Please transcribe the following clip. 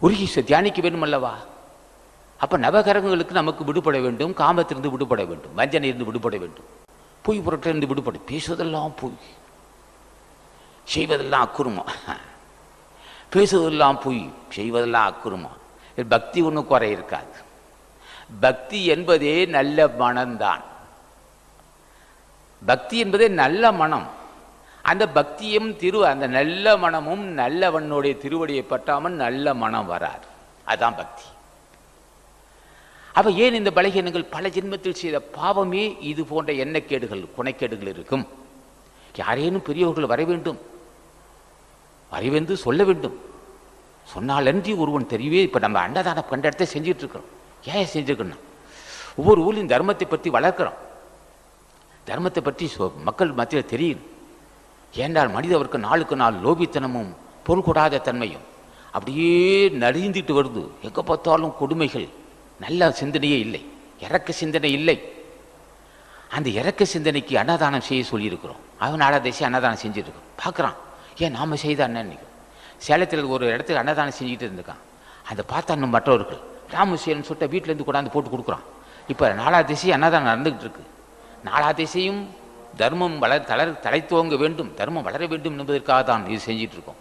உருகி தியானிக்க வேண்டும் அல்லவா? அப்போ நவகிரகங்களுக்கு நமக்கு விடுபட வேண்டும், காமத்திலிருந்து விடுபட வேண்டும், வஞ்சனையிலிருந்து விடுபட வேண்டும், பொய் பொருட்டிலிருந்து விடுபட. பேசுவதெல்லாம் பொய், செய்வதெல்லாம் அக்குறுமா. பேசுவதெல்லாம் பொய், செய்வதெல்லாம் அக்குறுமா. பக்தி ஒன்றும் குறை இருக்காது. பக்தி என்பதே நல்ல மனம்தான். பக்தி என்பதே நல்ல மனம். அந்த பக்தியும் அந்த நல்ல மனமும் நல்லவனுடைய திருவடியை பற்றாமல் நல்ல மனம் வராது. அதுதான் பக்தி. அப்ப ஏன் இந்த பலகீனங்கள்? பல ஜென்மத்தில் செய்த பாவமே இது போன்ற எண்ணக்கேடுகள், குணைக்கேடுகள் இருக்கும். யாரேனும் பெரியவர்கள் வர வேண்டும், வரைவென்று சொல்ல வேண்டும். சொன்னாலன்றி ஒருவன் தெரியவே. இப்போ நம்ம அன்னதானம் கண்ட இடத்த செஞ்சுட்டு இருக்கிறோம். ஏன் செஞ்சுருக்கணும்? ஒவ்வொரு ஊர்லையும் தர்மத்தை பற்றி வளர்க்குறோம். தர்மத்தை பற்றி மக்கள் மத்தியில் தெரியும். ஏன்றால் மனிதவருக்கு நாளுக்கு நாள் லோபித்தனமும் பொருள்கூடாத தன்மையும் அப்படியே நலிந்துட்டு வருது. எங்கே பார்த்தாலும் கொடுமைகள், நல்ல சிந்தனையே இல்லை, இறக்க சிந்தனை இல்லை. அந்த இறக்க சிந்தனைக்கு அன்னதானம் செய்ய சொல்லியிருக்கிறோம். அவன் நாளாதேசி அன்னதானம் செஞ்சுருக்கோம். பார்க்குறான், ஏன் நாம் செய்த அண்ணன். சேலத்தில் ஒரு இடத்துக்கு அன்னதானம் செஞ்சுக்கிட்டு இருந்திருக்கான். அந்த பார்த்தான்னு மற்றவர்கள் ராமசேலன்னு சொல்லிட்டு வீட்டிலேருந்து கொண்டாந்து போட்டு கொடுக்குறான். இப்போ நாலாதிசை அன்னதானம் நடந்துக்கிட்டு இருக்கு. நாலாதிசையும் தர்மம் தலை துவங்க வேண்டும், தர்மம் வளர வேண்டும் என்பதற்காக தான் இது செஞ்சிட்டு இருக்கோம்.